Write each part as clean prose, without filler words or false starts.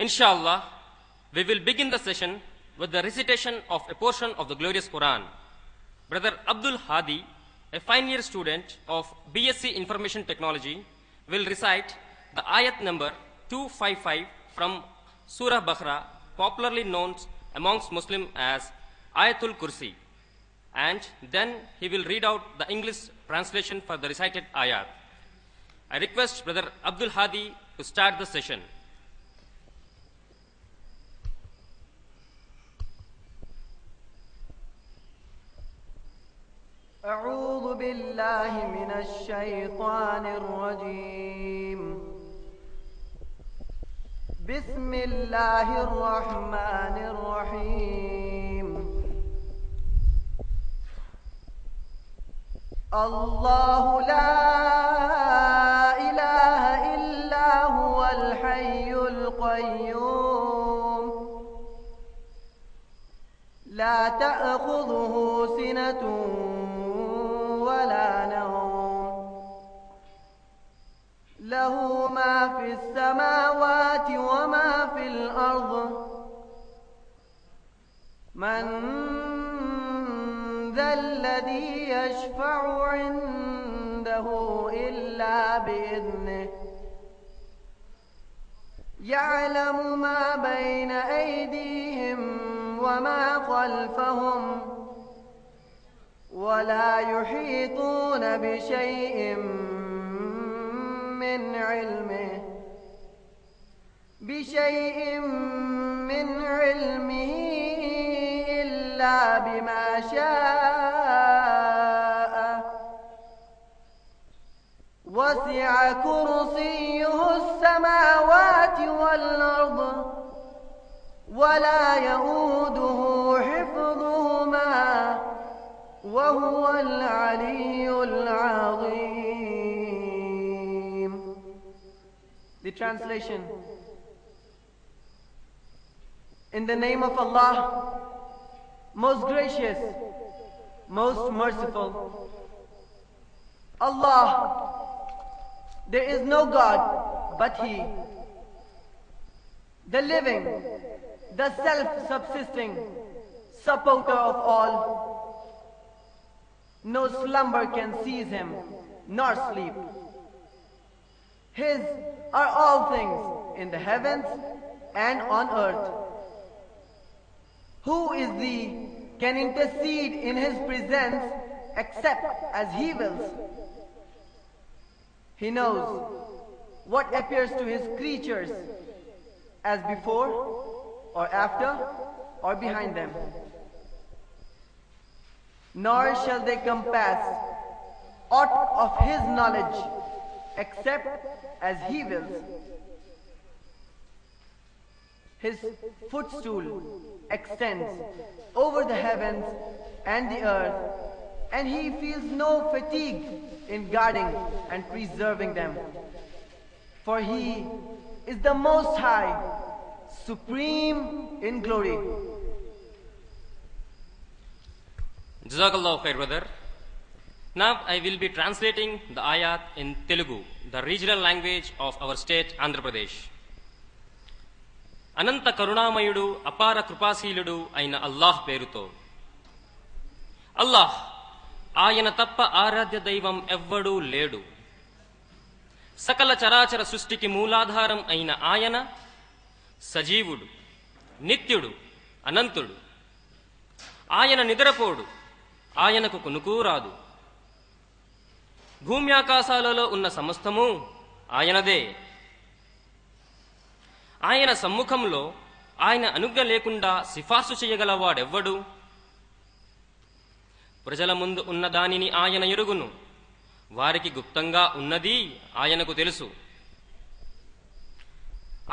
Inshallah, we will begin the session with the recitation of a portion of the glorious Quran. Brother Abdul Hadi, a final-year student of BSc Information Technology, will recite the ayat number 255 from Surah Baqarah, popularly known amongst Muslims as Ayatul Kursi. And then he will read out the English translation for the recited ayat. I request Brother Abdul Hadi to start the session. أعوذ بالله من الشيطان الرجيم. بسم الله الرحمن الرحيم. الله لا إله إلا هو الحي القيوم لا تأخذه سنة ولا نوم له ما في السماوات وما في الأرض من ذا الذي يشفع عنده إلا بإذنه يعلم ما بين أيديهم وما خلفهم ولا يحيطون بشيء من علمه إلا بما شاء وسع كرسيه السماوات والأرض ولا يؤوده حفظهما وهو العلي العظيم. The translation. In the name of Allah, most gracious, most merciful. Allah, there is no God but He, the living, the self-subsisting, supporter of all. No slumber can seize Him, nor sleep. His are all things in the heavens and on earth. Who is thee can intercede in His presence except as He wills? He knows what appears to His creatures as before or after or behind them. Nor shall they compass aught of His knowledge except as He wills. His footstool extends over the heavens and the earth, and He feels no fatigue in guarding and preserving them. For He is the Most High, supreme in glory. Jazakallahu khair, brother. Now I will be translating the ayat in Telugu, the regional language of our state, Andhra Pradesh. అనంత కరుణామయుడు అపార కృపాశీలుడు అయిన అల్లాహ్ పేరుతో. అల్లాహ్, ఆయన తప్ప ఆరాధ్య దైవం ఎవ్వడూ లేడు. సకల చరాచర సృష్టికి మూలాధారం అయిన ఆయన సజీవుడు, నిత్యుడు, అనంతుడు. ఆయన నిద్రపోడు, ఆయనకు కునుకు రాదు. భూమ్యాకాశాలలో ఉన్న సమస్తము ఆయనదే. ఆయన సమ్ముఖంలో ఆయన అనుజ్ఞ లేకుండా సిఫార్సు చేయగలవాడెవ్వడు? ప్రజల ముందు ఉన్న దానిని ఆయన ఎరుగును, వారికి గుప్తంగా ఉన్నది ఆయనకు తెలుసు.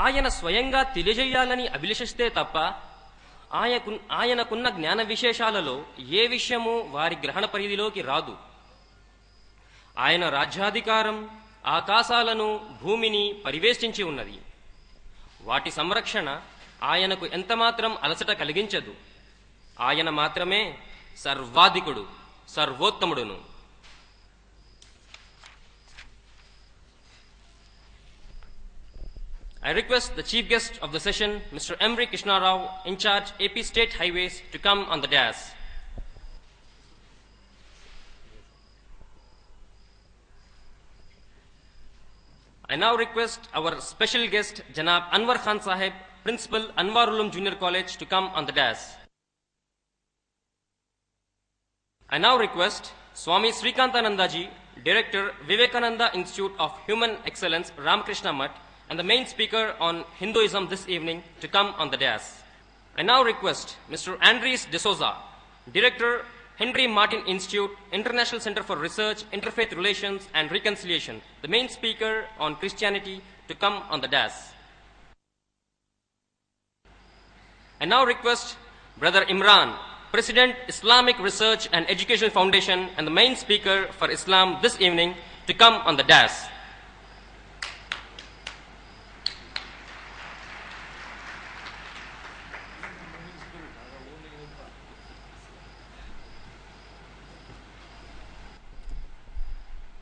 ఆయన స్వయంగా తెలియజేయాలని అభిలషిస్తే తప్ప ఆయనకున్న జ్ఞాన విశేషాలలో ఏ విషయము వారి గ్రహణ పరిధిలోకి రాదు. ఆయన రాజ్యాధికారం ఆకాశాలను భూమిని పరివేష్టించి ఉన్నది. వాటి సంరక్షణ ఆయనకు ఎంతమాత్రం అలసట కలిగించదు. ఆయన మాత్రమే సర్వాధికుడు, సర్వోత్తముడును. I request the chief guest of the session, Mr. M. Krishna Rao, in charge AP State Highways, to come on the dais. I now request our special guest, Janab Anwar Khan Sahib, Principal, Anwar Ulum Junior College, to come on the dais. I now request Swami Srikantanandaji, Director, Vivekananda Institute of Human Excellence, Ramakrishna Mutt, and the main speaker on Hinduism this evening, to come on the dais. I now request Mr. Andres de Souza, Director, Henry Martin Institute, International Center for Research, Interfaith Relations and Reconciliation, the main speaker on Christianity, to come on the dais. I now request Brother Imran, President, Islamic Research and Educational Foundation, and the main speaker for Islam this evening, to come on the dais.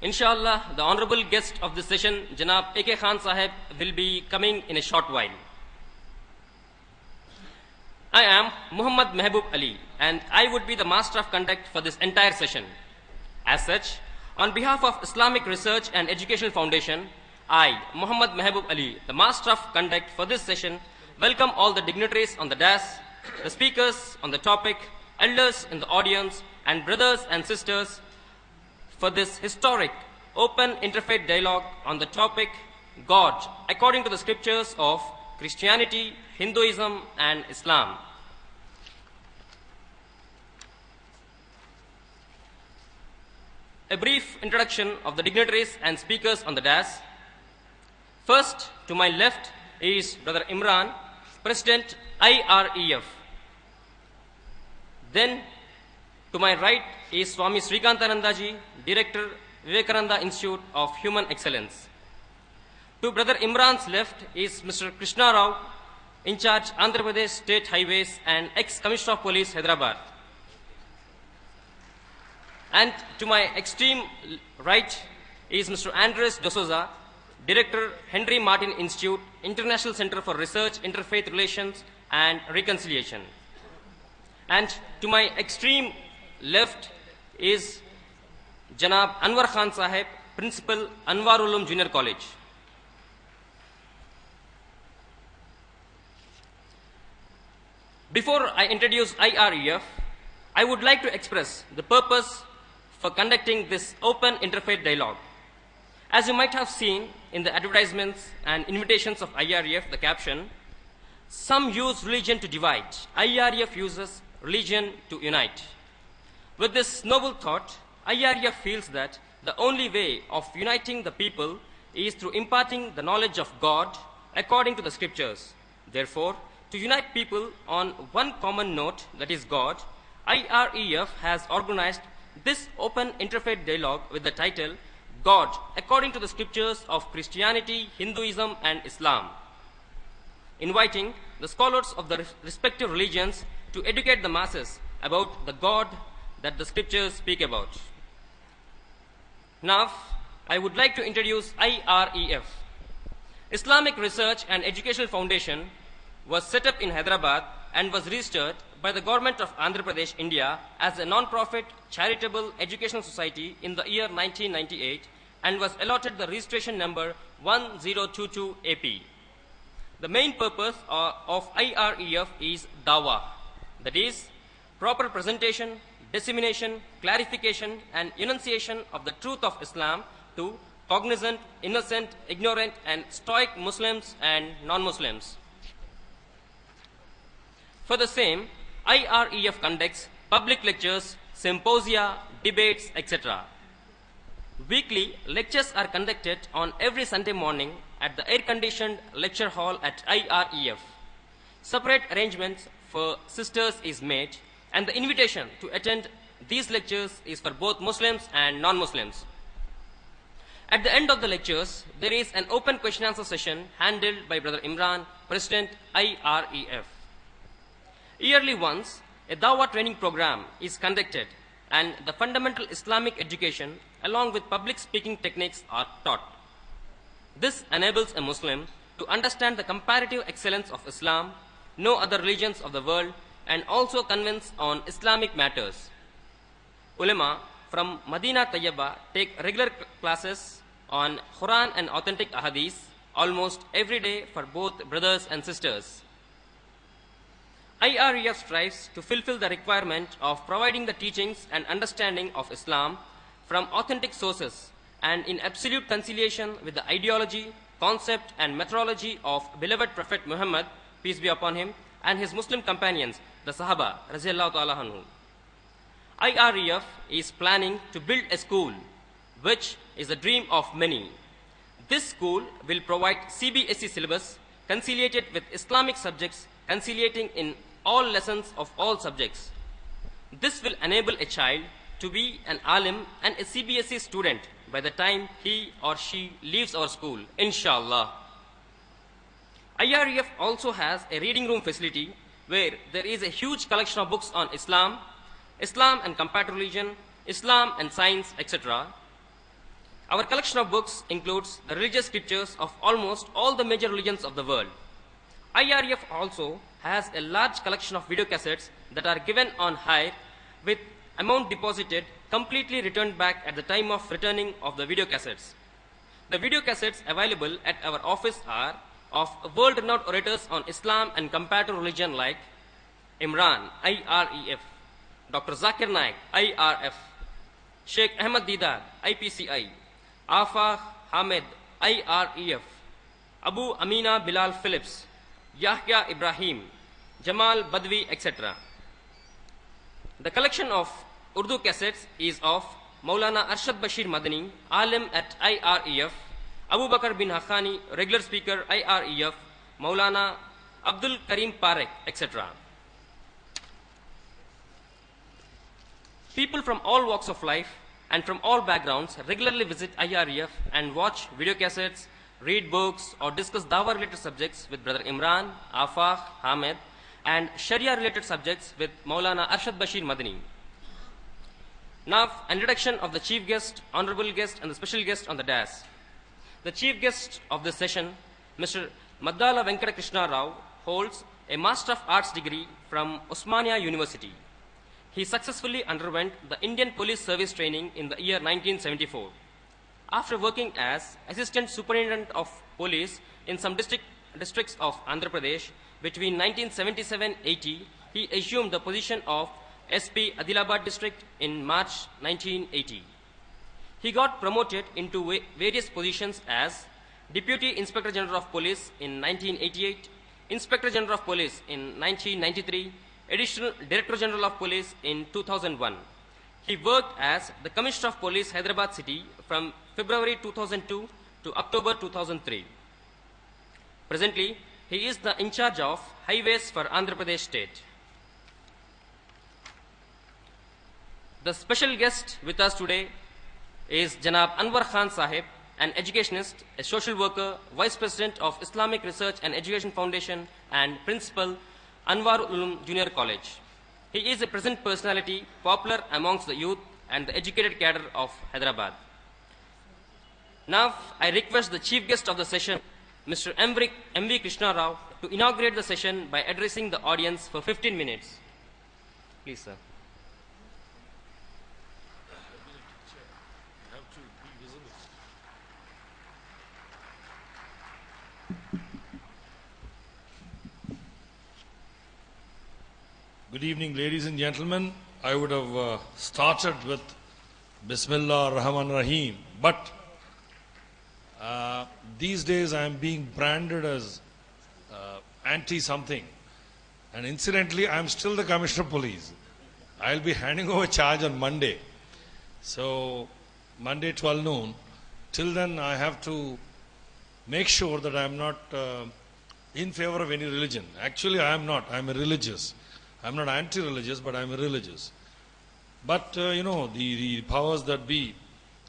Inshallah, the honorable guest of this session, Janab A.K. Khan Sahib, will be coming in a short while. I am Muhammad Mehboob Ali, and I would be the master of conduct for this entire session. As such, on behalf of Islamic Research and Educational Foundation, I, Muhammad Mehboob Ali, the master of conduct for this session, welcome all the dignitaries on the dais, the speakers on the topic, elders in the audience, and brothers and sisters for this historic open interfaith dialogue on the topic God according to the scriptures of Christianity, Hinduism and Islam. A brief introduction of the dignitaries and speakers on the dais. First, to my left is Brother Imran, President IREF. Then, to my right is Swami Srikantanandaji, Director, Vivekananda Institute of Human Excellence. To Brother Imran's left is Mr. Krishna Rao, in charge Andhra Pradesh State Highways and ex-Commissioner of Police, Hyderabad. And to my extreme right is Mr. Andres de Souza, Director, Henry Martin Institute, International Center for Research, Interfaith Relations and Reconciliation. And to my extreme left is Janab Anwar Khan Sahib, Principal, Anwar Ulum Junior College. Before I introduce IREF, I would like to express the purpose for conducting this open interfaith dialogue. As you might have seen in the advertisements and invitations of IREF, the caption, "Some use religion to divide, IREF uses religion to unite." With this noble thought, IREF feels that the only way of uniting the people is through imparting the knowledge of God according to the scriptures. Therefore, to unite people on one common note, that is God, IREF has organized this open interfaith dialogue with the title, God according to the scriptures of Christianity, Hinduism and Islam, inviting the scholars of the respective religions to educate the masses about the God that the scriptures speak about. Now, I would like to introduce IREF. Islamic Research and Educational Foundation was set up in Hyderabad and was registered by the government of Andhra Pradesh, India as a non-profit charitable educational society in the year 1998 and was allotted the registration number 1022 AP. The main purpose of IREF is Dawah, that is, proper presentation, dissemination, clarification, and enunciation of the truth of Islam to cognizant, innocent, ignorant, and stoic Muslims and non-Muslims. For the same, IREF conducts public lectures, symposia, debates, etc. Weekly lectures are conducted on every Sunday morning at the air-conditioned lecture hall at IREF. Separate arrangements for sisters is made, and the invitation to attend these lectures is for both Muslims and non-Muslims. At the end of the lectures, there is an open question-answer session handled by Brother Imran, President IREF. Yearly once, a Dawah training program is conducted and the fundamental Islamic education along with public speaking techniques are taught. This enables a Muslim to understand the comparative excellence of Islam, know other religions of the world, and also convince on Islamic matters. Ulama from Madina Tayyaba take regular classes on Quran and authentic ahadith almost every day for both brothers and sisters. IREF strives to fulfill the requirement of providing the teachings and understanding of Islam from authentic sources and in absolute conciliation with the ideology, concept and methodology of beloved Prophet Muhammad, peace be upon him, and his Muslim companions, the Sahaba, Raziyallahu Ta'ala Anhum. IREF is planning to build a school, which is the dream of many. This school will provide CBSE syllabus conciliated with Islamic subjects, conciliating in all lessons of all subjects. This will enable a child to be an alim and a CBSE student by the time he or she leaves our school, inshallah. IREF also has a reading room facility where there is a huge collection of books on Islam, Islam and comparative religion, Islam and science, etc. Our collection of books includes the religious scriptures of almost all the major religions of the world. IREF also has a large collection of video cassettes that are given on hire with amount deposited completely returned back at the time of returning of the video cassettes. The video cassettes available at our office are of world-renowned orators on Islam and comparative religion like Imran, IREF, Dr. Zakir Naik, IRF, Sheikh Ahmad Didar, IPCI, Afah Hamid, IREF, Abu Amina Bilal Phillips, Yahya Ibrahim, Jamal Badwi, etc. The collection of Urdu cassettes is of Maulana Arshad Bashir Madani, Alim at IREF, Abu Bakr bin Haqqani, regular speaker, IREF, Maulana Abdul Karim Parek, etc. People from all walks of life and from all backgrounds regularly visit IREF and watch video cassettes, read books, or discuss Dawah-related subjects with Brother Imran, Afaq, Hamid, and Sharia-related subjects with Maulana Arshad Bashir Madani. Now, introduction of the chief guest, honorable guest, and the special guest on the dais. The chief guest of this session, Mr. Maddala Venkata Krishna Rao, holds a Master of Arts degree from Osmania University. He successfully underwent the Indian Police Service training in the year 1974. After working as Assistant Superintendent of Police in some districts of Andhra Pradesh between 1977-80, he assumed the position of SP Adilabad district in March 1980. He got promoted into various positions as Deputy Inspector General of Police in 1988, Inspector General of Police in 1993, Additional Director General of Police in 2001. He worked as the Commissioner of Police, Hyderabad City from February 2002 to October 2003. Presently, he is the in charge of highways for Andhra Pradesh state. The special guest with us today is Janab Anwar Khan Sahib, an educationist, a social worker, Vice President of Islamic Research and Education Foundation, and Principal, Anwar Ulum Junior College. He is a present personality, popular amongst the youth and the educated cadre of Hyderabad. Now, I request the chief guest of the session, Mr. M.V. Krishna Rao, to inaugurate the session by addressing the audience for 15 minutes. Please, sir. Good evening, ladies and gentlemen. I would have started with Bismillah ar-Rahman ar-Rahim, but these days I am being branded as anti-something. And incidentally, I am still the Commissioner of Police. I will be handing over charge on Monday. So, Monday 12 noon. Till then, I have to make sure that I am not in favor of any religion. Actually, I am not. I am a religious. I am not anti-religious, but I am a religious. But, you know, the powers that be.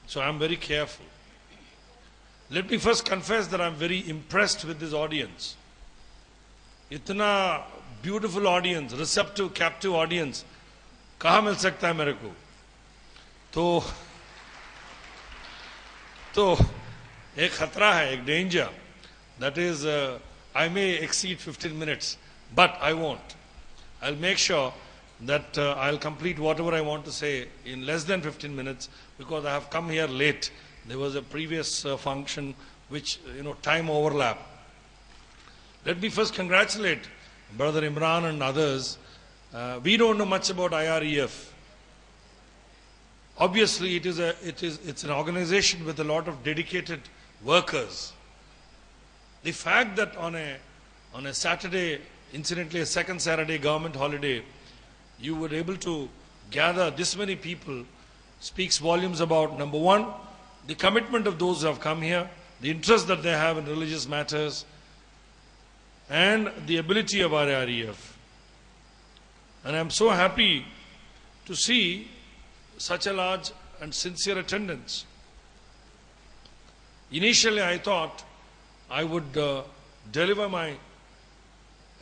So, I am very careful. Let me first confess that I am very impressed with this audience. Itna beautiful audience, receptive, captive audience. कहाँ मिल सकता है मेरे को? तो एक खतरा है, एक danger. That is, I may exceed 15 minutes, but I won't. I'll make sure that I'll complete whatever I want to say in less than 15 minutes, because I have come here late. There was a previous function which, time overlap. Let me first congratulate Brother Imran and others. We don't know much about IREF. Obviously, it's an organization with a lot of dedicated workers. The fact that on a Saturday, incidentally a second Saturday government holiday, you were able to gather this many people speaks volumes about, number one, the commitment of those who have come here, the interest that they have in religious matters, and the ability of our IREF. And I'm so happy to see such a large and sincere attendance. Initially, I thought I would deliver my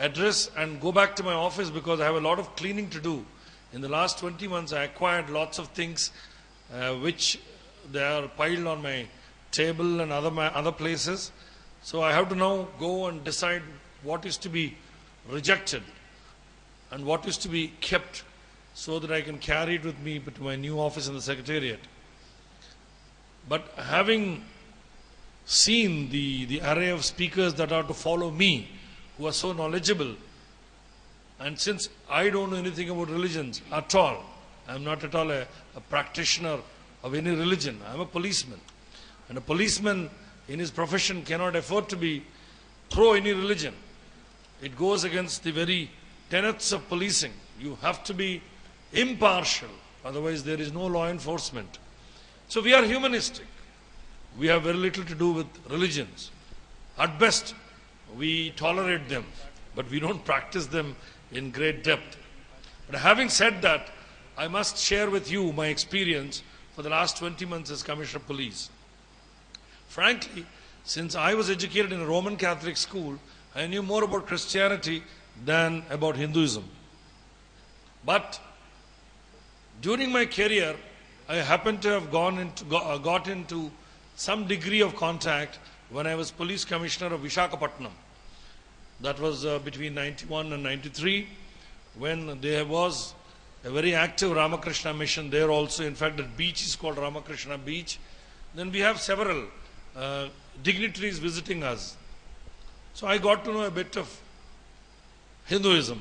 address and go back to my office because I have a lot of cleaning to do. In the last 20 months, I acquired lots of things which they are piled on my table and other places. So I have to now go and decide what is to be rejected and what is to be kept, so that I can carry it with me to my new office in the Secretariat. But having seen the array of speakers that are to follow me, who are so knowledgeable, and since I don't know anything about religions at all, I'm not at all a practitioner of any religion, I'm a policeman. And a policeman in his profession cannot afford to be pro any religion. It goes against the very tenets of policing. You have to be impartial, otherwise there is no law enforcement. So we are humanistic. We have very little to do with religions. At best, we tolerate them, but we don't practice them in great depth. But having said that, I must share with you my experience for the last 20 months as Commissioner of Police. Frankly, since I was educated in a Roman Catholic school, I knew more about Christianity than about Hinduism. But during my career, I happened to have got into some degree of contact when I was Police Commissioner of Visakhapatnam. That was between 91 and 93, when there was a very active Ramakrishna mission there also. In fact, that beach is called Ramakrishna Beach. Then we have several dignitaries visiting us. So I got to know a bit of Hinduism.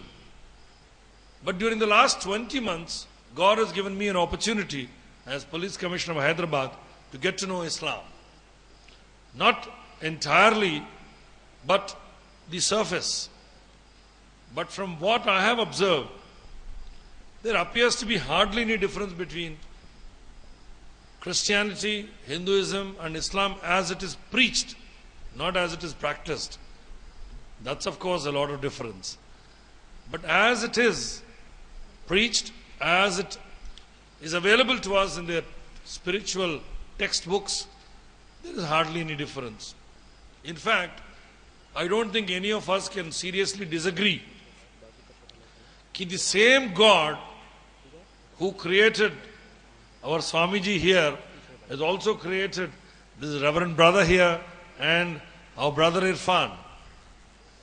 But during the last 20 months, God has given me an opportunity as Police Commissioner of Hyderabad to get to know Islam. Not entirely, but the surface. But from what I have observed, there appears to be hardly any difference between Christianity, Hinduism and Islam as it is preached, not as it is practiced. That's of course a lot of difference. But as it is preached, as it is available to us in the spiritual textbooks, there is hardly any difference. In fact, I don't think any of us can seriously disagree that the same God who created our Swamiji here has also created this Reverend brother here and our brother Irfan.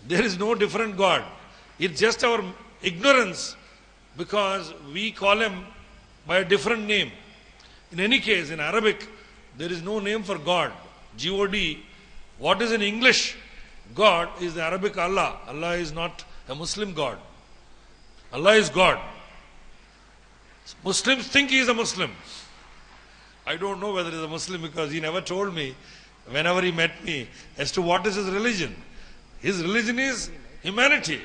There is no different God. It's just our ignorance because we call him by a different name. In any case, in Arabic, there is no name for God. G-O-D. What is in English? God is the Arabic Allah. Allah is not a Muslim God. Allah is God. Muslims think he is a Muslim. I don't know whether he is a Muslim because he never told me whenever he met me as to what is his religion. His religion is humanity.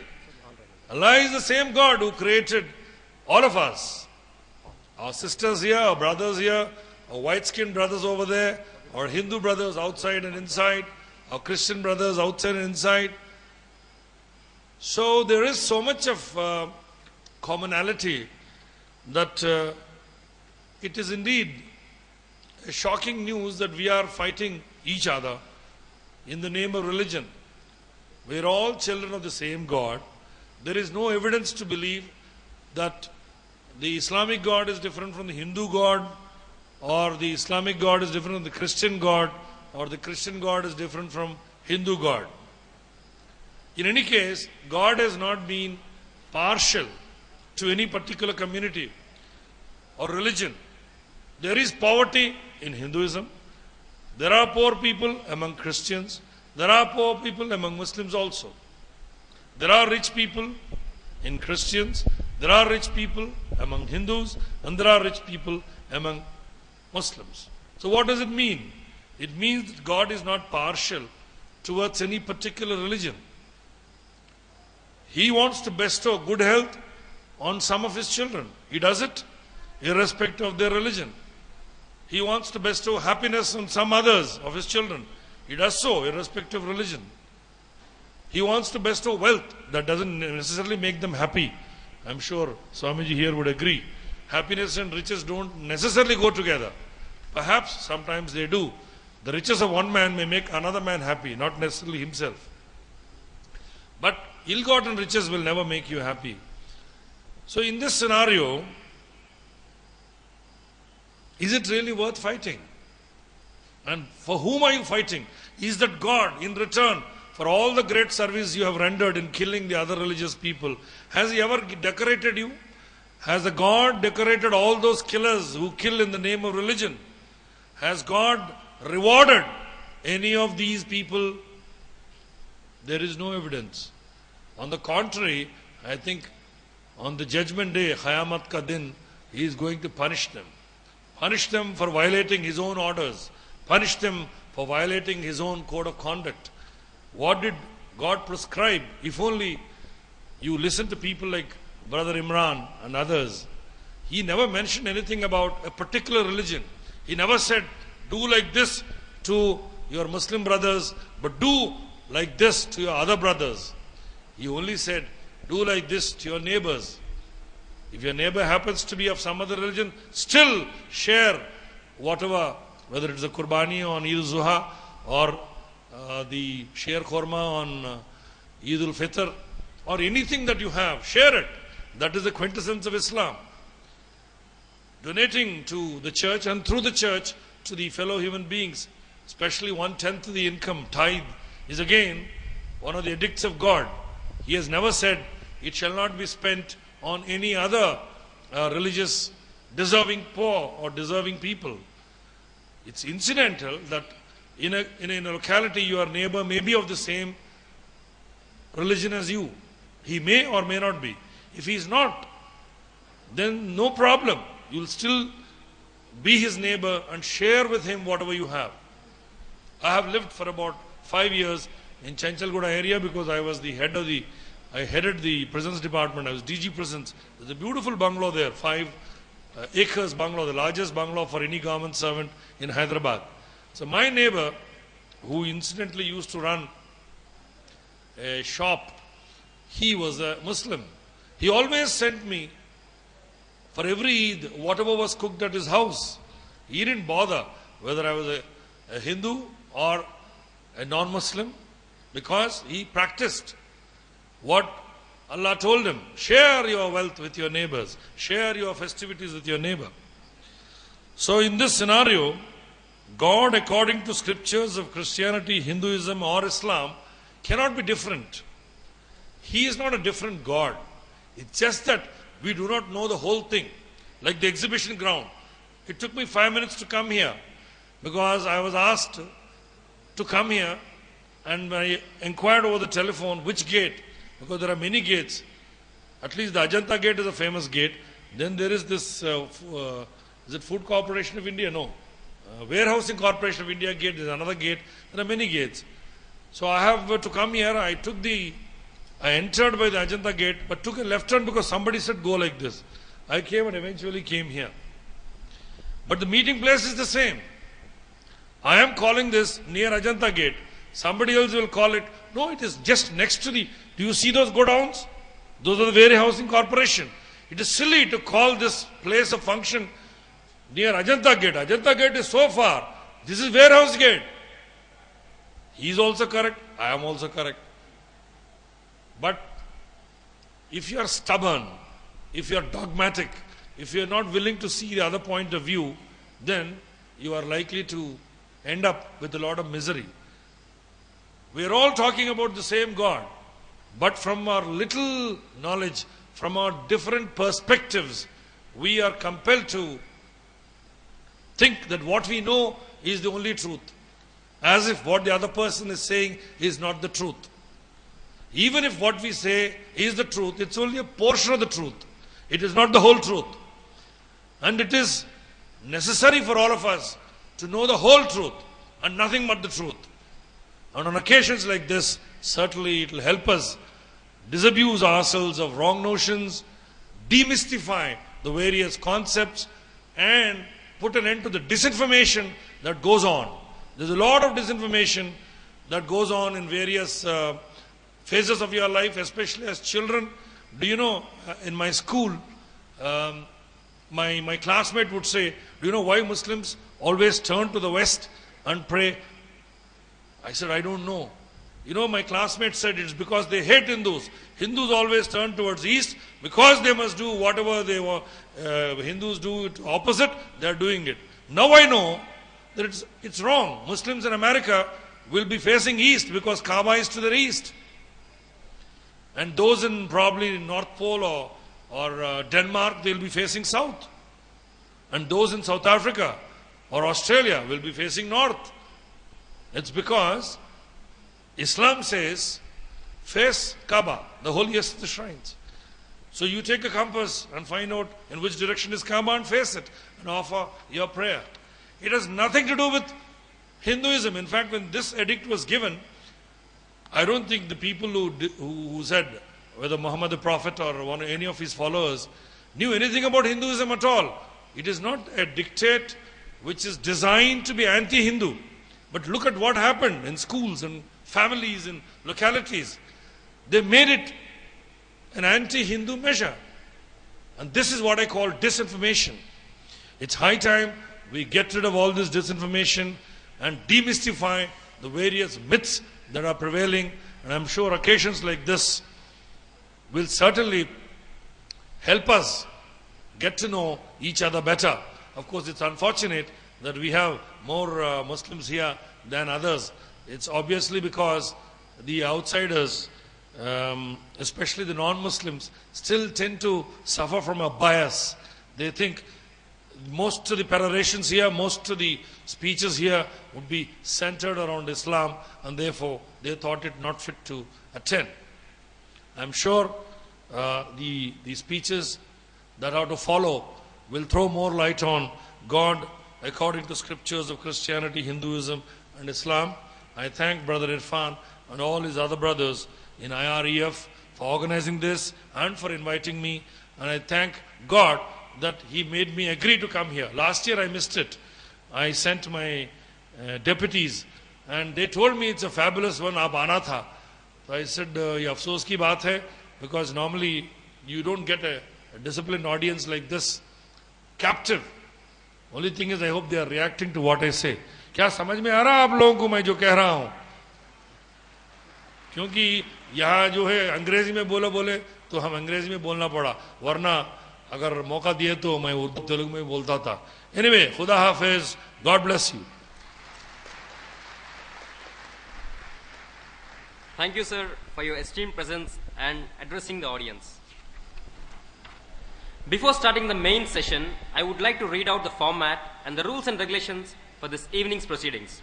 Allah is the same God who created all of us. Our sisters here, our brothers here, our white-skinned brothers over there, our Hindu brothers outside and inside, our Christian brothers outside and inside. So there is so much of commonality that it is indeed a shocking news that we are fighting each other in the name of religion. We are all children of the same God. There is no evidence to believe that the Islamic God is different from the Hindu God, or the Islamic God is different from the Christian God, or the Christian God is different from Hindu God. In any case, God has not been partial to any particular community or religion. There is poverty in Hinduism. There are poor people among Christians. There are poor people among Muslims also. There are rich people in Christians. There are rich people among Hindus. And there are rich people among Muslims. So what does it mean? It means that God is not partial towards any particular religion. He wants to bestow good health on some of his children. He does it irrespective of their religion. He wants to bestow happiness on some others of his children. He does so irrespective of religion. He wants to bestow wealth. That doesn't necessarily make them happy. I'm sure Swamiji here would agree. Happiness and riches don't necessarily go together. Perhaps sometimes they do. The riches of one man may make another man happy, not necessarily himself. But ill-gotten riches will never make you happy. So in this scenario, is it really worth fighting? And for whom are you fighting? Is that God, in return for all the great service you have rendered in killing the other religious people, has He ever decorated you? Has the God decorated all those killers who kill in the name of religion? Has God rewarded any of these people? There is no evidence. On the contrary, I think on the judgment day, Khayamat ka din, He is going to punish them. Punish them for violating His own orders. Punish them for violating His own code of conduct. What did God prescribe? If only you listen to people like Brother Imran and others. He never mentioned anything about a particular religion. He never said, do like this to your Muslim brothers, but do like this to your other brothers. He only said, do like this to your neighbors. If your neighbor happens to be of some other religion, still share whatever, whether it is a Qurbani on Eid al-Zuha or the Share Khorma on Eid al-Fitr or anything that you have, share it. That is the quintessence of Islam. Donating to the church and through the church to the fellow human beings, especially 1/10 of the income, tithe, is again one of the edicts of God. He has never said it shall not be spent on any other religious deserving poor or deserving people. It's incidental that in a locality your neighbor may be of the same religion as you. He may or may not be. If he is not, then no problem. You will still be his neighbor and share with him whatever you have. I have lived for about 5 years in Chanchalguda area because I was the head of I headed the prisons department. I was DG prisons. There's a beautiful bungalow there, 5 acres bungalow, the largest bungalow for any government servant in Hyderabad. So my neighbor, who incidentally used to run a shop, he was a Muslim. He always sent me for every Eid whatever was cooked at his house. He didn't bother whether I was a Hindu or a non-Muslim, because he practiced what Allah told him. Share your wealth with your neighbors. Share your festivities with your neighbor. So in this scenario, God, according to scriptures of Christianity, Hinduism or Islam, cannot be different. He is not a different God. It's just that we do not know the whole thing. Like the exhibition ground. It took me 5 minutes to come here because I was asked to come here and I inquired over the telephone which gate, because there are many gates. At least the Ajanta gate is a famous gate. Then there is this, is it Food Corporation of India? No. Warehousing Corporation of India gate is another gate. There are many gates. So I have to come here. I entered by the Ajanta gate, but took a left turn because somebody said go like this. I came and eventually came here. But the meeting place is the same. I am calling this near Ajanta gate. Somebody else will call it. No, it is just next to the. Do you see those godowns? Those are the Warehousing Corporation. It is silly to call this place of function near Ajanta gate. Ajanta gate is so far. This is Warehouse gate. He is also correct. I am also correct. But if you are stubborn, if you are dogmatic, if you are not willing to see the other point of view, then you are likely to end up with a lot of misery. We are all talking about the same God. But from our little knowledge, from our different perspectives, we are compelled to think that what we know is the only truth, as if what the other person is saying is not the truth. Even if what we say is the truth, it's only a portion of the truth. It is not the whole truth. And it is necessary for all of us to know the whole truth and nothing but the truth. And on occasions like this, certainly it will help us disabuse ourselves of wrong notions, demystify the various concepts, and put an end to the disinformation that goes on. There's a lot of disinformation that goes on in various phases of your life, especially as children. Do you know, in my school, my classmate would say, do you know why Muslims always turn to the West and pray? I said, I don't know. You know, my classmate said it's because they hate Hindus. Hindus always turn towards East because they must do whatever they want. Hindus do it opposite, they are doing it. Now I know that it's wrong. Muslims in America will be facing East because Kaaba is to their East. And those in probably North Pole or Denmark, they'll be facing South. And those in South Africa or Australia will be facing North. It's because Islam says, face Kaaba, the holiest of the shrines. So you take a compass and find out in which direction is Kaaba and face it and offer your prayer. It has nothing to do with Hinduism. In fact, when this edict was given, I don't think the people who said, whether Muhammad the Prophet or any of his followers, knew anything about Hinduism at all. It is not a dictate which is designed to be anti-Hindu. But look at what happened in schools and families and localities. They made it an anti-Hindu measure. And this is what I call disinformation. It's high time we get rid of all this disinformation and demystify the various myths that are prevailing. And I'm sure occasions like this will certainly help us get to know each other better. Of course, it's unfortunate that we have more Muslims here than others. It's obviously because the outsiders, especially the non-Muslims, still tend to suffer from a bias. They think most of the perorations here, most of the speeches here would be centered around Islam, and therefore they thought it not fit to attend. I'm sure the speeches that are to follow will throw more light on God according to scriptures of Christianity, Hinduism and Islam. I thank Brother Irfan and all his other brothers in IREF for organizing this and for inviting me. And I thank God that He made me agree to come here. Last year I missed it. I sent my deputies and they told me it's a fabulous one, aap aana tha. So I said, ye afsos ki baat hai, because normally you don't get a disciplined audience like this captive. Only thing is, I hope they are reacting to what I say. क्या समझ में आ रहा आप लोगों को मैं जो कह रहा हूं? क्योंकि यहाँ जो है अंग्रेजी में बोले तो हम अंग्रेजी में बोलना पड़ा, वरना अगर मौका दिए तो मैं उर्दू तेलुगु में बोलता था. Anyway, खुदा हाफिज, God bless you. Thank you, sir, for your esteemed presence and addressing the audience. Before starting the main session, I would like to read out the format and the rules and regulations for this evening's proceedings.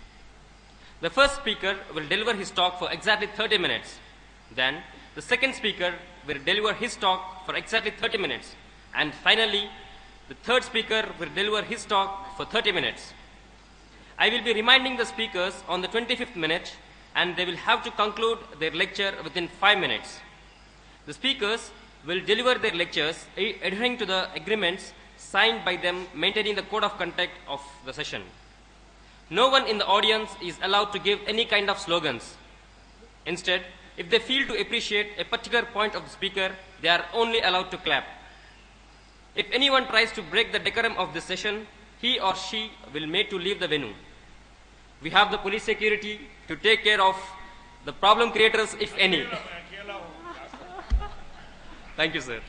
The first speaker will deliver his talk for exactly 30 minutes. Then, the second speaker will deliver his talk for exactly 30 minutes. And finally, the third speaker will deliver his talk for 30 minutes. I will be reminding the speakers on the 25th minute, and they will have to conclude their lecture within 5 minutes. The speakers will deliver their lectures adhering to the agreements signed by them, maintaining the code of conduct of the session. No one in the audience is allowed to give any kind of slogans. Instead, if they feel to appreciate a particular point of the speaker, they are only allowed to clap. If anyone tries to break the decorum of this session, he or she will be made to leave the venue. We have the police security to take care of the problem creators, if any. Thank you, sir.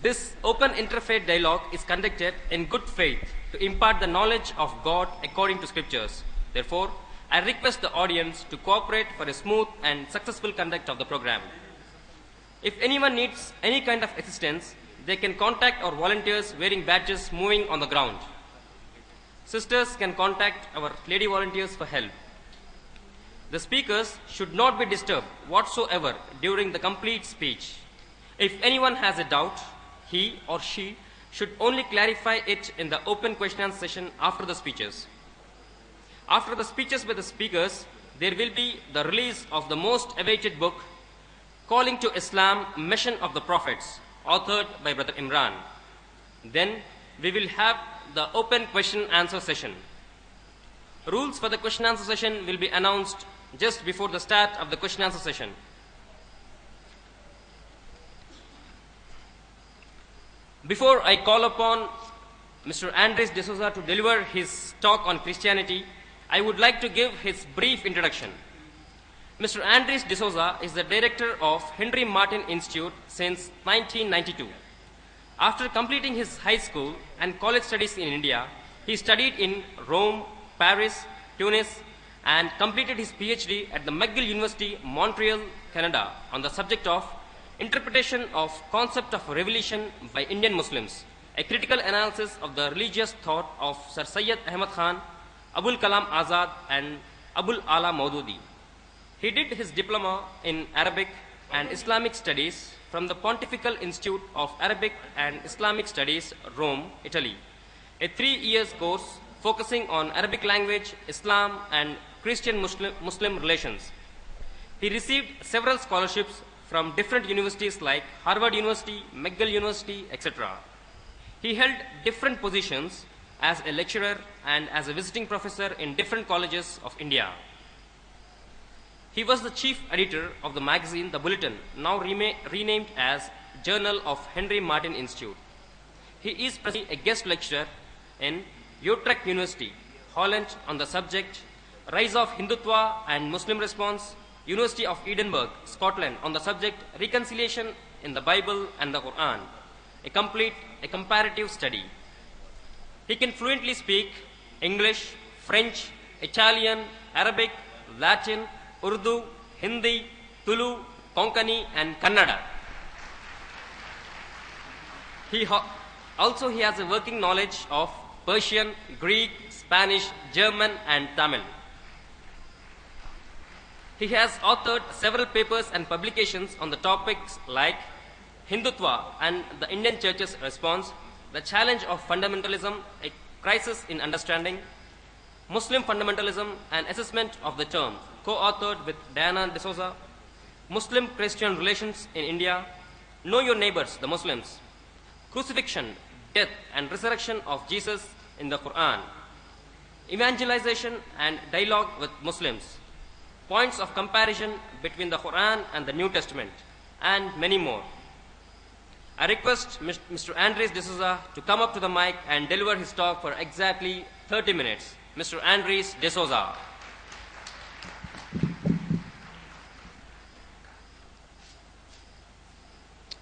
This open interfaith dialogue is conducted in good faith to impart the knowledge of God according to scriptures. Therefore, I request the audience to cooperate for a smooth and successful conduct of the program. If anyone needs any kind of assistance, they can contact our volunteers wearing badges moving on the ground. Sisters can contact our lady volunteers for help. The speakers should not be disturbed whatsoever during the complete speech. If anyone has a doubt, he or she should only clarify it in the open question and session after the speeches. After the speeches by the speakers, there will be the release of the most awaited book, Calling to Islam, Mission of the Prophets, authored by Brother Imran. Then we will have the open question answer session. Rules for the question answer session will be announced just before the start of the question answer session. Before I call upon Mr. Andres D'Souza to deliver his talk on Christianity, I would like to give his brief introduction. Mr. Andres D'Souza is the director of Henry Martin Institute since 1992. After completing his high school and college studies in India, he studied in Rome, Paris, Tunis, and completed his PhD at the McGill University, Montreal, Canada, on the subject of Interpretation of Concept of Revelation by Indian Muslims, a critical analysis of the religious thought of Sir Syed Ahmad Khan, Abul Kalam Azad, and Abul Ala Maududi. He did his diploma in Arabic and Islamic Studies from the Pontifical Institute of Arabic and Islamic Studies, Rome, Italy, a 3-year course focusing on Arabic language, Islam, and Christian-Muslim relations. He received several scholarships from different universities like Harvard University, McGill University, etc. He held different positions as a lecturer and as a visiting professor in different colleges of India. He was the chief editor of the magazine The Bulletin, now renamed as Journal of Henry Martin Institute. He is presently a guest lecturer in Utrecht University, Holland, on the subject Rise of Hindutva and Muslim Response, University of Edinburgh, Scotland, on the subject Reconciliation in the Bible and the Quran, a comparative study. He can fluently speak English, French, Italian, Arabic, Latin, Urdu, Hindi, Tulu, Konkani, and Kannada. He has a working knowledge of Persian, Greek, Spanish, German, and Tamil. He has authored several papers and publications on the topics like Hindutva and the Indian Church's response, the challenge of fundamentalism, a crisis in understanding, Muslim fundamentalism, and assessment of the term, co-authored with Diana D'Souza, Muslim-Christian relations in India, Know Your Neighbors, the Muslims, Crucifixion, Death, and Resurrection of Jesus in the Quran, Evangelization and Dialogue with Muslims, Points of Comparison between the Quran and the New Testament, and many more. I request Mr. Andres D'Souza to come up to the mic and deliver his talk for exactly 30 minutes. Mr. Andres D'Souza.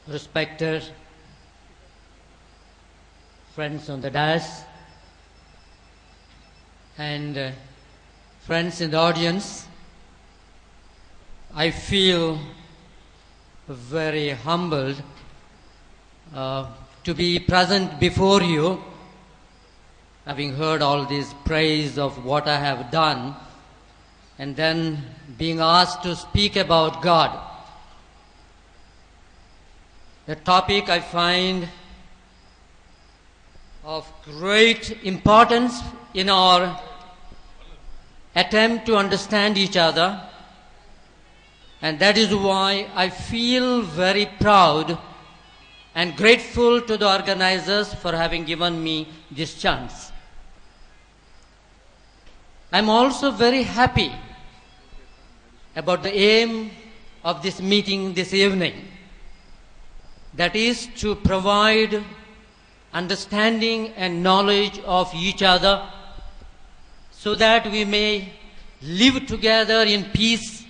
Respected friends on the dais and friends in the audience, I feel very humbled to be present before you, having heard all this praise of what I have done, and then being asked to speak about God. The topic I find of great importance in our attempt to understand each other, and that is why I feel very proud and grateful to the organizers for having given me this chance. I'm also very happy about the aim of this meeting this evening, that is to provide understanding and knowledge of each other so that we may live together in peace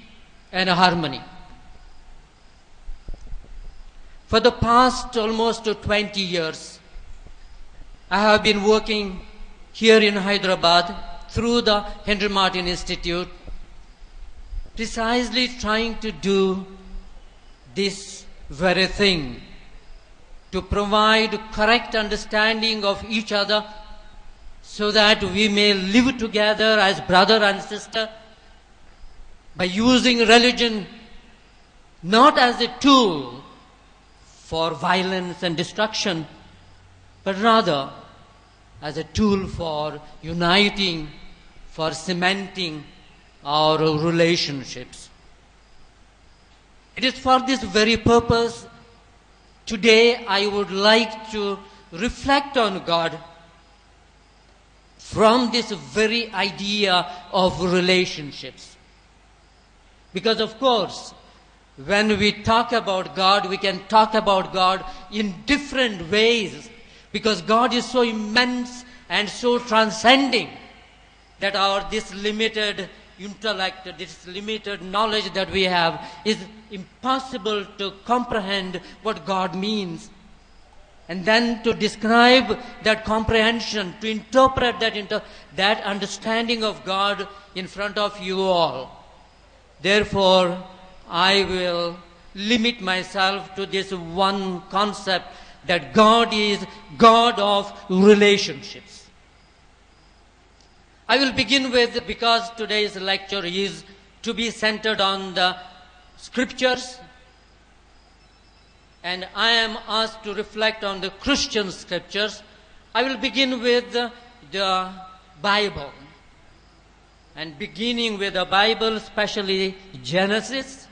and harmony. For the past almost 20 years, I have been working here in Hyderabad through the Henry Martin Institute, precisely trying to do this very thing, to provide correct understanding of each other so that we may live together as brother and sister by using religion not as a tool for violence and destruction, but rather as a tool for uniting, for cementing our relationships. It is for this very purpose today I would like to reflect on God from this very idea of relationships. Because of course, when we talk about God, we can talk about God in different ways, because God is so immense and so transcending that this limited intellect, this limited knowledge that we have, is impossible to comprehend what God means. And then to describe that comprehension, to interpret that understanding of God in front of you all. Therefore, I will limit myself to this one concept, that God is God of relationships. I will begin with, because today's lecture is to be centered on the scriptures, and I am asked to reflect on the Christian scriptures, I will begin with the Bible. And beginning with the Bible, especially Genesis,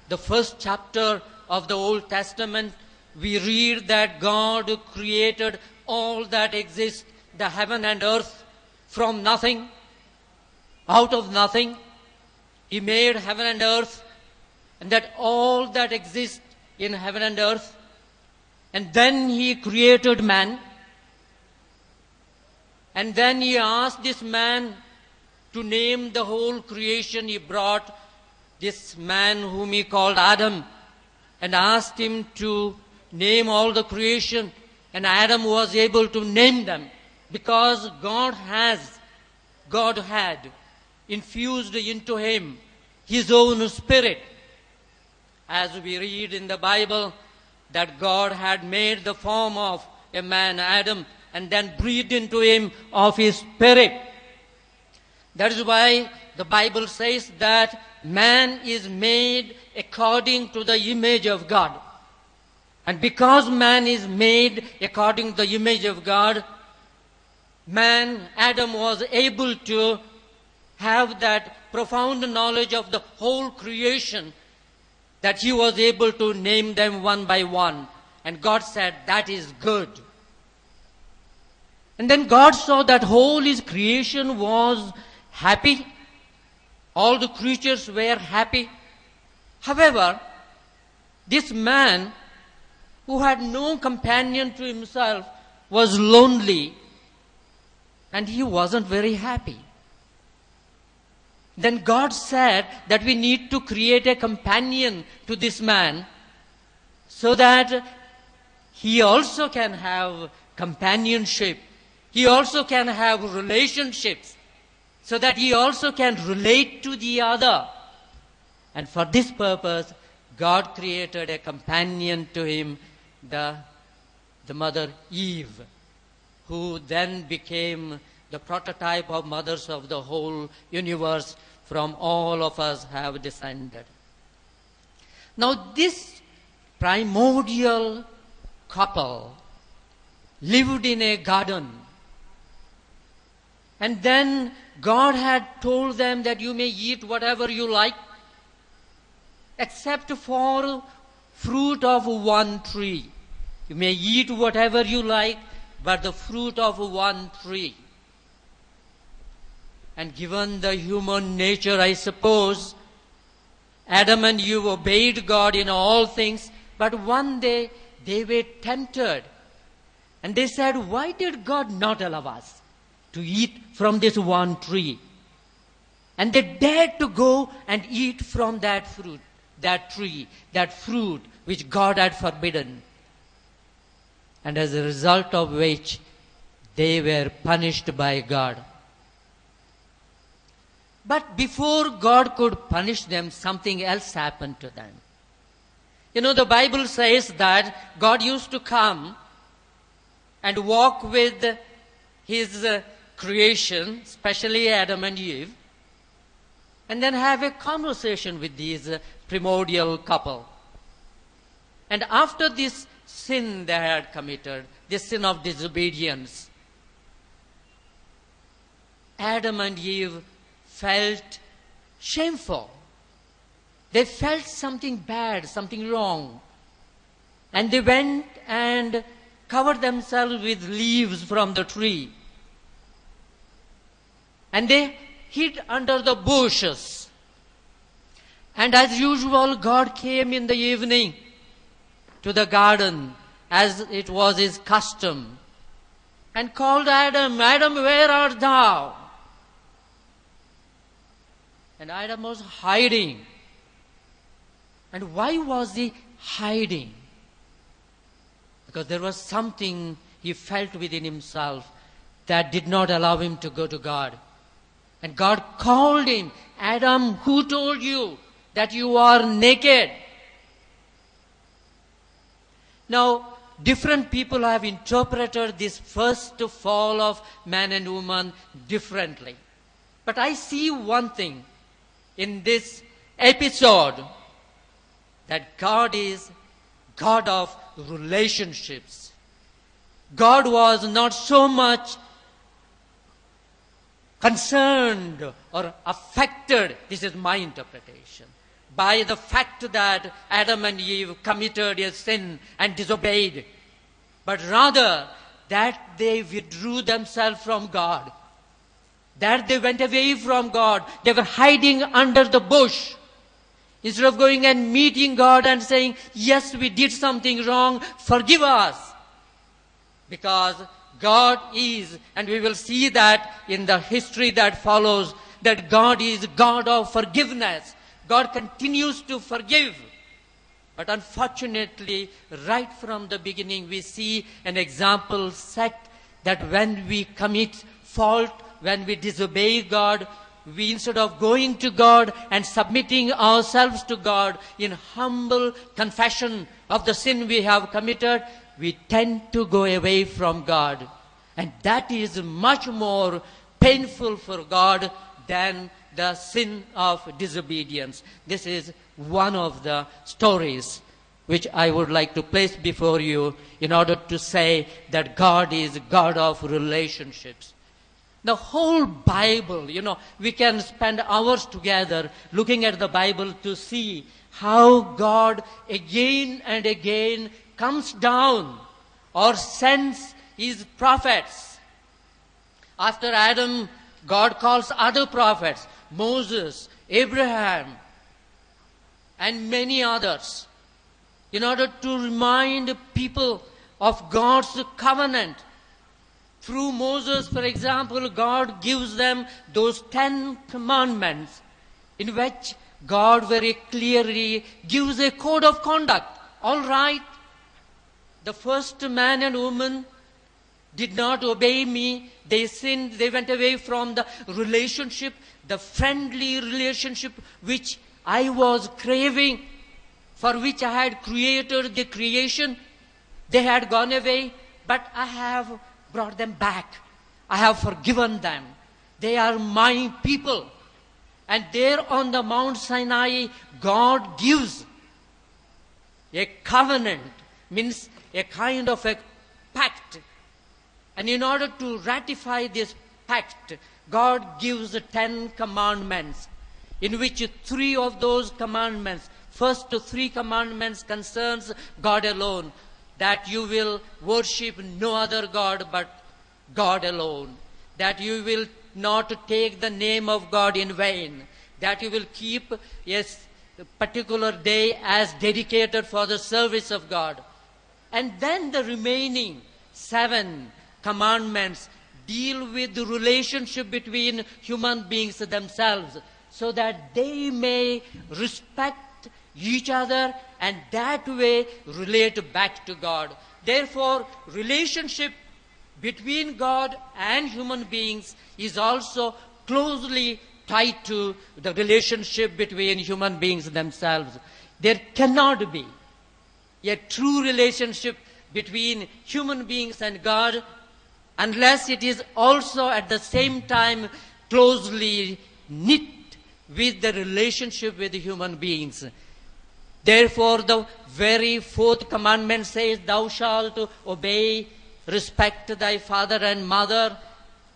the first chapter of the Old Testament, we read that God created all that exists, the heaven and earth, from nothing, out of nothing. He made heaven and earth, and that all that exists in heaven and earth. And then He created man. And then He asked this man to name the whole creation. He brought this man whom He called Adam and asked him to name all the creation. And Adam was able to name them because God had infused into him His own spirit. As we read in the Bible that God had made the form of a man, Adam, and then breathed into him of His spirit. That is why the Bible says that man is made according to the image of God. And because man is made according to the image of God, Adam was able to have that profound knowledge of the whole creation, that he was able to name them one by one. And God said, that is good. And then God saw that whole His creation was happy. All the creatures were happy. However, this man who had no companion to himself was lonely, and he wasn't very happy. Then God said that we need to create a companion to this man so that he also can have companionship. He also can have relationships, so that he also can relate to the other. And for this purpose, God created a companion to him, the mother Eve, who then became the prototype of mothers of the whole universe. From all of us have descended. Now this primordial couple lived in a garden. And then God had told them that you may eat whatever you like, except for fruit of one tree. You may eat whatever you like, but the fruit of one tree. And given the human nature, I suppose, Adam and Eve obeyed God in all things, but one day they were tempted. And they said, why did God not allow us to eat from this one tree? And they dared to go and eat from that fruit, that tree, that fruit which God had forbidden. And as a result of which they were punished by God. But before God could punish them, something else happened to them. You know, the Bible says that God used to come and walk with his creation, especially Adam and Eve, and then have a conversation with this primordial couple. And after this sin they had committed, this sin of disobedience, Adam and Eve felt shameful. They felt something bad, something wrong. And they went and covered themselves with leaves from the tree. And they hid under the bushes. And as usual, God came in the evening to the garden, as it was his custom, and called Adam, "Adam, where art thou?" And Adam was hiding. And why was he hiding? Because there was something he felt within himself that did not allow him to go to God. And God called him, "Adam, who told you that you are naked?" Now, different people have interpreted this first fall of man and woman differently. But I see one thing in this episode, that God is God of relationships. God was not so much concerned or affected, this is my interpretation, by the fact that Adam and Eve committed a sin and disobeyed, but rather that they withdrew themselves from God, that they went away from God. They were hiding under the bush. Instead of going and meeting God and saying, "Yes, we did something wrong, forgive us." Because God is, and we will see that in the history that follows, that God is God of forgiveness. God continues to forgive. But unfortunately, right from the beginning, we see an example set that when we commit fault, when we disobey God, we, instead of going to God and submitting ourselves to God in humble confession of the sin we have committed, we tend to go away from God. And that is much more painful for God than the sin of disobedience. This is one of the stories which I would like to place before you in order to say that God is God of relationships. The whole Bible, we can spend hours together looking at the Bible to see how God again and again comes down or sends his prophets. After Adam, God calls other prophets, Moses, Abraham, and many others, in order to remind people of God's covenant. Through Moses, for example, God gives them those 10 commandments in which God very clearly gives a code of conduct. All right, the first man and woman did not obey me. They sinned. They went away from the relationship, the friendly relationship which I was craving, for which I had created the creation. They had gone away, but I have brought them back. I have forgiven them. They are my people. And there on the Mount Sinai, God gives a covenant, means a kind of a pact. And in order to ratify this pact, God gives the 10 commandments, in which 3 of those commandments, first 3 commandments concerns God alone, that you will worship no other God but God alone, that you will not take the name of God in vain, that you will keep a particular day as dedicated for the service of God. And then the remaining 7 commandments deal with the relationship between human beings themselves, so that they may respect each other and that way relate back to God. Therefore, relationship between God and human beings is also closely tied to the relationship between human beings themselves. There cannot be a true relationship between human beings and God unless it is also at the same time closely knit with the relationship with human beings. Therefore, the very fourth commandment says, thou shalt obey, respect thy father and mother,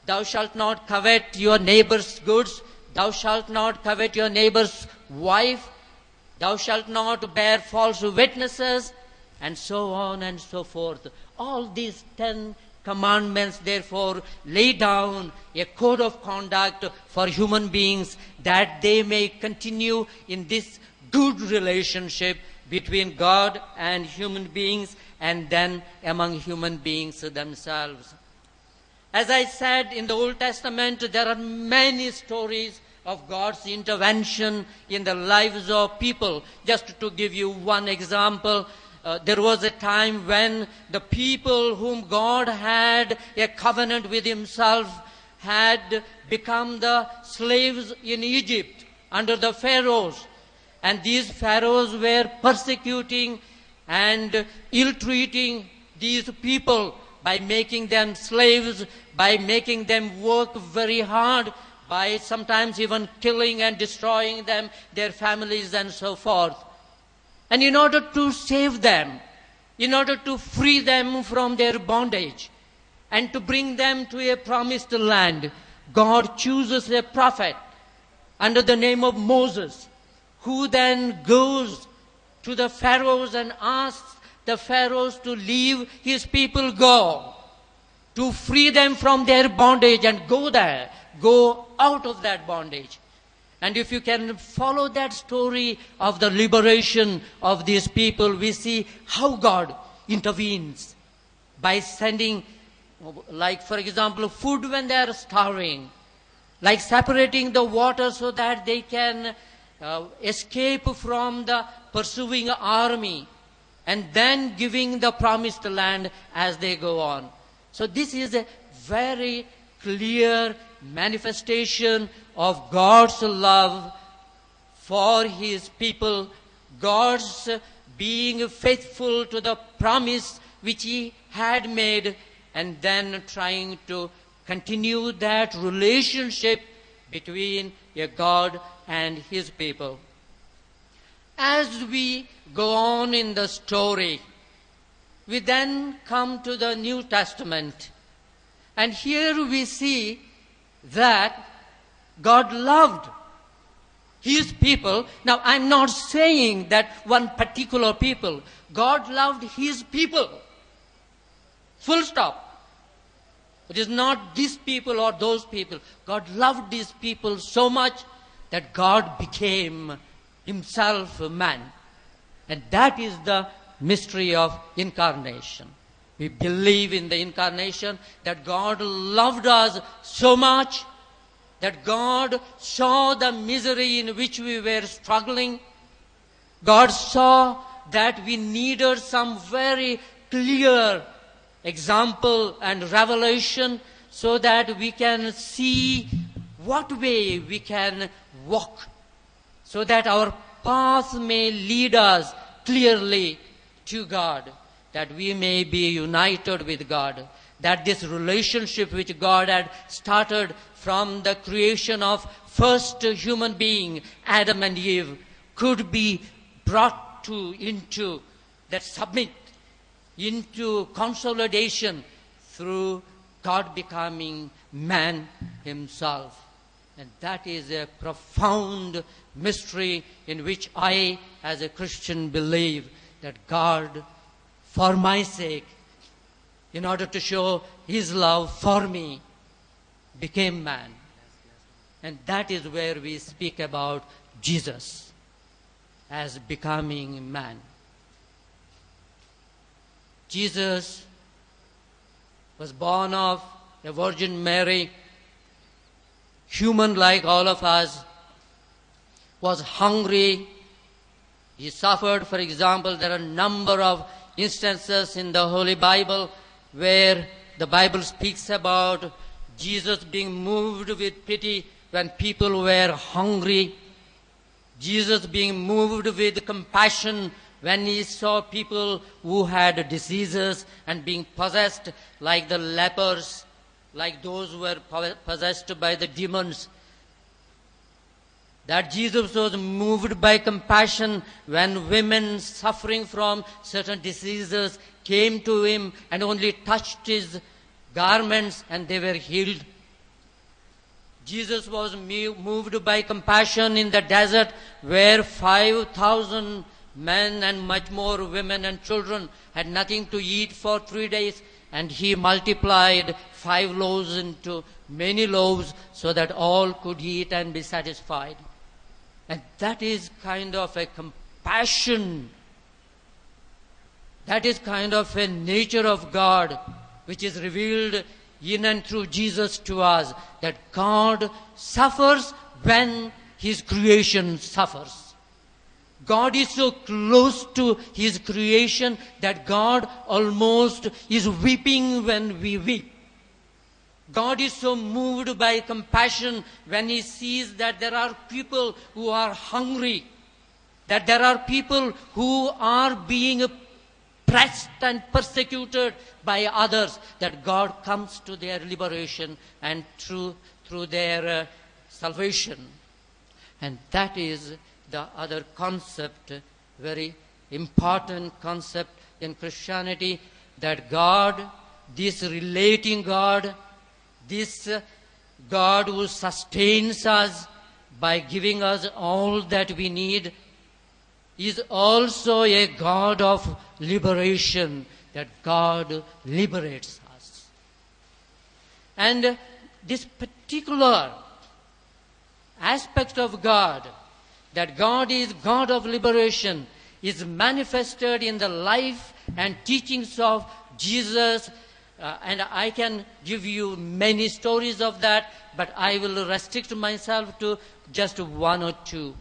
thou shalt not covet your neighbor's goods, thou shalt not covet your neighbor's wife, thou shalt not bear false witnesses, and so on and so forth. All these 10 commandments, therefore, lay down a code of conduct for human beings that they may continue in this good relationship between God and human beings and then among human beings themselves. As I said, in the Old Testament, there are many stories of God's intervention in the lives of people. Just to give you one example, there was a time when the people whom God had a covenant with himself had become the slaves in Egypt under the pharaohs. And these pharaohs were persecuting and ill-treating these people by making them slaves, by making them work very hard, by sometimes even killing and destroying them, their families and so forth. And in order to save them, in order to free them from their bondage, and to bring them to a promised land, God chooses a prophet under the name of Moses, who then goes to the pharaohs and asks the pharaohs to leave his people go, to free them from their bondage and go out of that bondage. And if you can follow that story of the liberation of these people, we see how God intervenes by sending, like for example, food when they are starving, like separating the water so that they can escape from the pursuing army, and then giving the promised land as they go on. So this is a very clear manifestation of God's love for his people, God's being faithful to the promise which he had made, and then trying to continue that relationship between a God and his people. As we go on in the story, we then come to the New Testament. And here we see that God loved his people. Now, I'm not saying that one particular people. God loved his people. Full stop. It is not these people or those people. God loved these people so much that God became himself a man. And that is the mystery of incarnation. We believe in the incarnation, that God loved us so much, that God saw the misery in which we were struggling. God saw that we needed some very clear example and revelation so that we can see what way we can walk, so that our path may lead us clearly to God, that we may be united with God, that this relationship which God had started from the creation of first human being, Adam and Eve, could be brought into that submit, into consolidation through God becoming man himself. And that is a profound mystery in which I, as a Christian, believe that God, for my sake, in order to show his love for me, became man. And that is where we speak about Jesus as becoming man. Jesus was born of a Virgin Mary, human like all of us, was hungry. He suffered. For example, there are a number of instances in the Holy Bible where the Bible speaks about Jesus being moved with pity when people were hungry, Jesus being moved with compassion when he saw people who had diseases and being possessed like the lepers, like those who were possessed by the demons. That Jesus was moved by compassion when women suffering from certain diseases came to him and only touched his garments and they were healed. Jesus was moved by compassion in the desert where 5,000 men and much more women and children had nothing to eat for 3 days, and he multiplied 5 loaves into many loaves so that all could eat and be satisfied. And that is kind of a compassion. That is kind of a nature of God which is revealed in and through Jesus to us, that God suffers when his creation suffers. God is so close to his creation that God almost is weeping when we weep. God is so moved by compassion when he sees that there are people who are hungry, that there are people who are being pressed and persecuted by others, that God comes to their liberation and through their salvation. And that is the other concept, very important concept in Christianity, that God, this relating God, this God who sustains us by giving us all that we need, is also a God of liberation, that God liberates us. And this particular aspect of God, that God is God of liberation, is manifested in the life and teachings of Jesus. And I can give you many stories of that, but I will restrict myself to just one or two.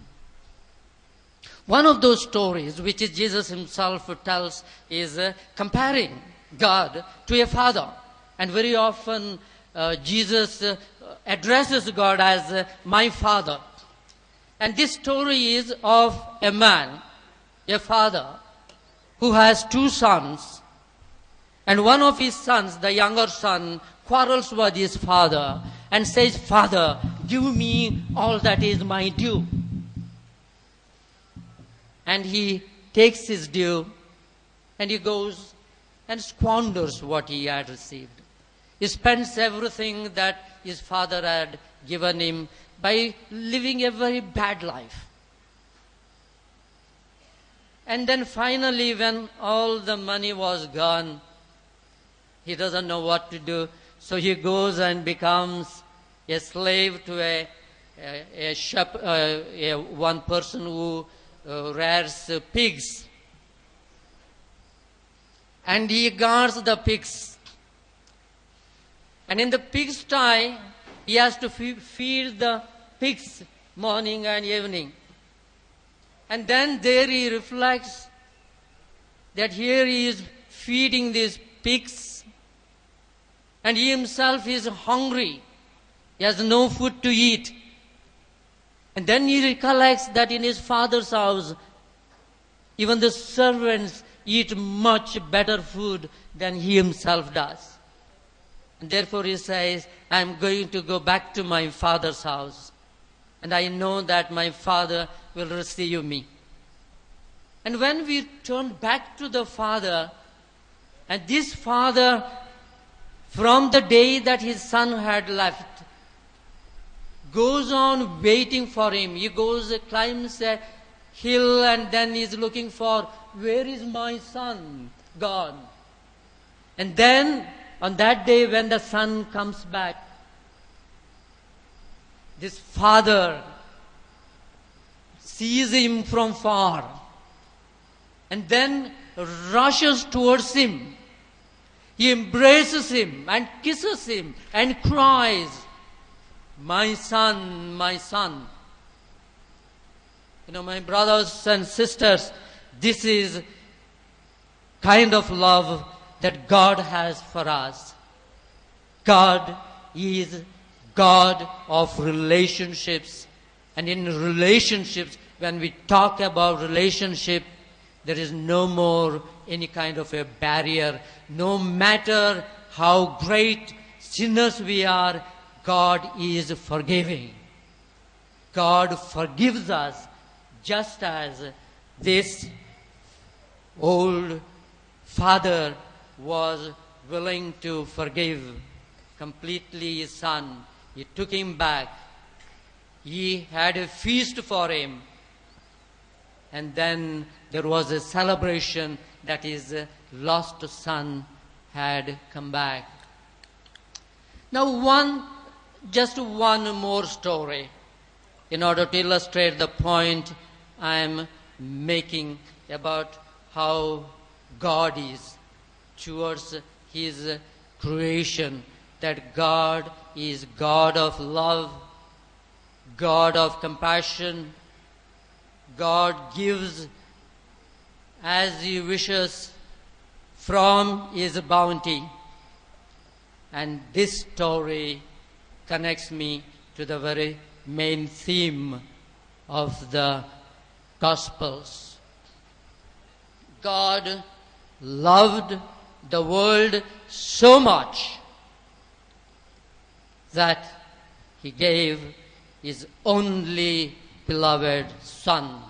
One of those stories which Jesus himself tells is comparing God to a father. And very often Jesus addresses God as my father. And this story is of a man, a father, who has 2 sons. And one of his sons, the younger son, quarrels with his father and says, "Father, give me all that is my due." And he takes his due and he goes and squanders what he had received. He spends everything that his father had given him by living a very bad life. And then finally, when all the money was gone, he doesn't know what to do. So he goes and becomes a slave to one person who rears pigs. And he guards the pigs. And in the pigsty, he has to feed the pigs morning and evening. And then there he reflects that here he is feeding these pigs and he himself is hungry. He has no food to eat. And then he recollects that in his father's house, even the servants eat much better food than he himself does. And therefore he says, I am going to go back to my father's house. And I know that my father will receive me. And when we turn back to the father, and this father, from the day that his son had left, goes on waiting for him. He goes, climbs a hill, and then he's looking for, where is my son gone? And then, on that day when the son comes back, this father sees him from far and then rushes towards him. He embraces him and kisses him and cries, my son, my son. You know, my brothers and sisters, this is kind of love that God has for us. God is God of relationships. And in relationships, when we talk about relationship, there is no more any kind of a barrier. No matter how great sinners we are, God is forgiving. God forgives us just as this old father was willing to forgive completely his son. He took him back. He had a feast for him. And then there was a celebration that his lost son had come back. Now just one more story in order to illustrate the point I am making about how God is towards his creation, that God is God of love, God of compassion. God gives as he wishes from his bounty. And this story connects me to the very main theme of the Gospels. God loved the world so much that he gave his only beloved Son.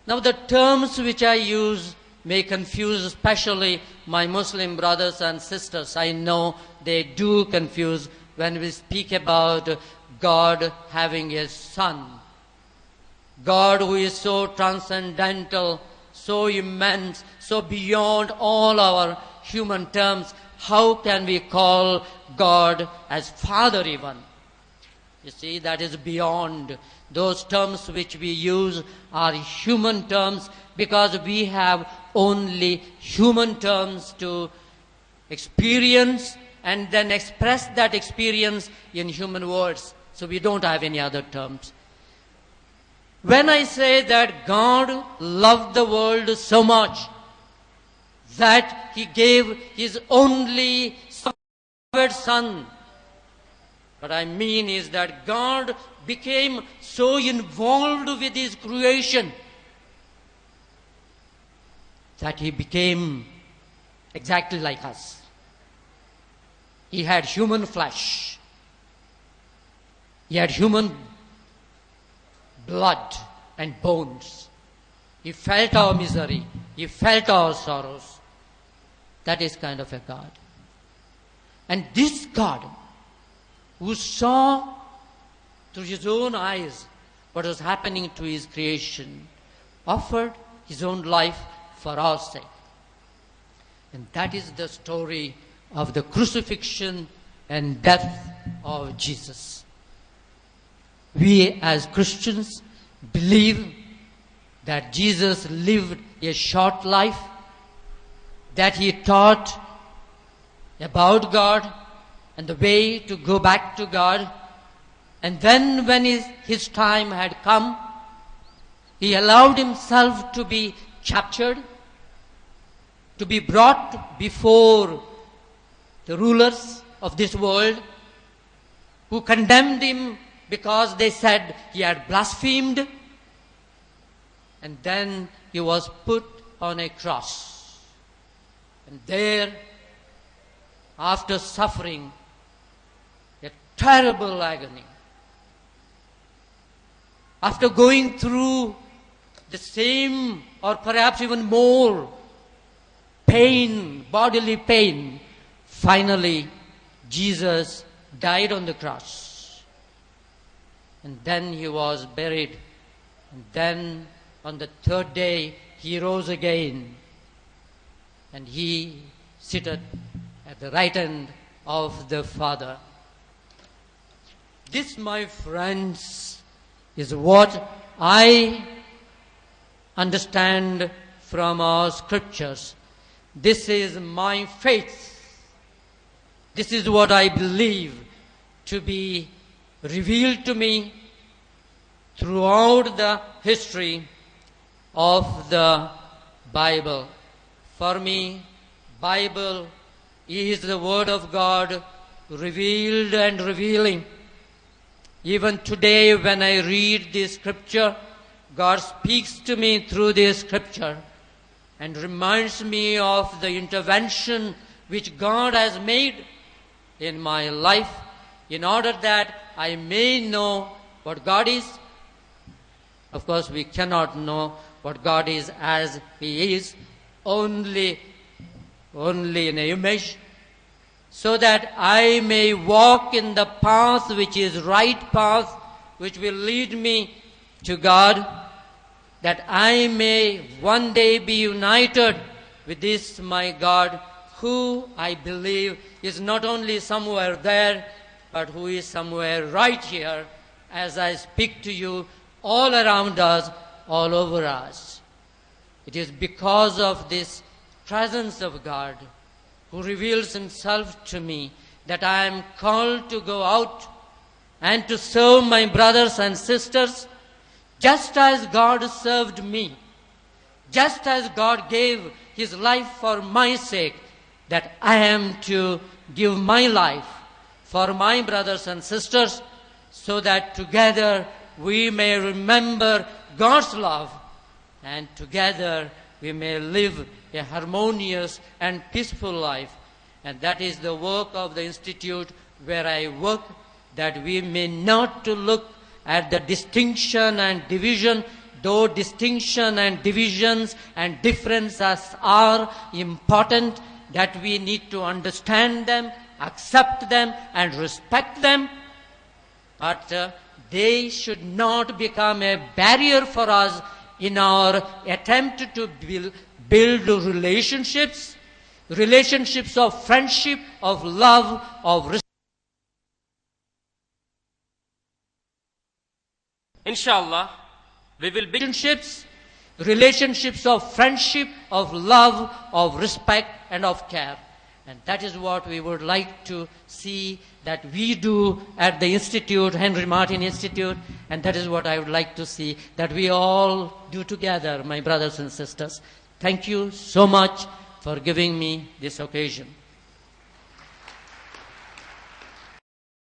Now the terms which I use may confuse especially my Muslim brothers and sisters. I know they do confuse when we speak about God having a Son. God who is so transcendental, so immense, so beyond all our human terms. How can we call God as Father even? You see, that is beyond. Those terms which we use are human terms because we have only human terms to experience and then express that experience in human words. So we don't have any other terms. When I say that God loved the world so much that he gave his only Son, what I mean is that God became so involved with his creation that he became exactly like us. He had human flesh. He had human blood and bones. He felt our misery. He felt our sorrows. That is kind of a God. And this God, who saw through his own eyes what was happening to his creation, offered his own life for our sake. And that is the story of the crucifixion and death of Jesus. We as Christians believe that Jesus lived a short life, that he taught about God and the way to go back to God. And then when his time had come, he allowed himself to be captured, to be brought before the rulers of this world who condemned him because they said he had blasphemed. And then he was put on a cross. And there, after suffering a terrible agony, after going through the same or perhaps even more pain, bodily pain, finally Jesus died on the cross. And then he was buried. And then on the third day he rose again. And he seated at the right hand of the Father. This, my friends, is what I understand from our scriptures. This is my faith. This is what I believe to be revealed to me throughout the history of the Bible. For me, Bible is the Word of God revealed and revealing. Even today when I read this scripture, God speaks to me through this scripture and reminds me of the intervention which God has made in my life in order that I may know what God is. Of course, we cannot know what God is as He is, only in an image, so that I may walk in the path which is right path, which will lead me to God, that I may one day be united with this my God, who I believe is not only somewhere there, but who is somewhere right here as I speak to you, all around us, all over us. It is because of this presence of God who reveals Himself to me that I am called to go out and to serve my brothers and sisters just as God served me, just as God gave His life for my sake, that I am to give my life for my brothers and sisters, so that together we may remember God's love and together we may live a harmonious and peaceful life. And that is the work of the institute where I work, that we may not to look at the distinction and division, though distinction and divisions and differences are important, that we need to understand them, accept them and respect them, but they should not become a barrier for us in our attempt to build relationships of friendship, of love, of respect. Inshallah, we will begin Relationships of friendship, of love, of respect and of care. And that is what we would like to see that we do at the Institute, Henry Martin Institute, and that is what I would like to see that we all do together, my brothers and sisters. Thank you so much for giving me this occasion.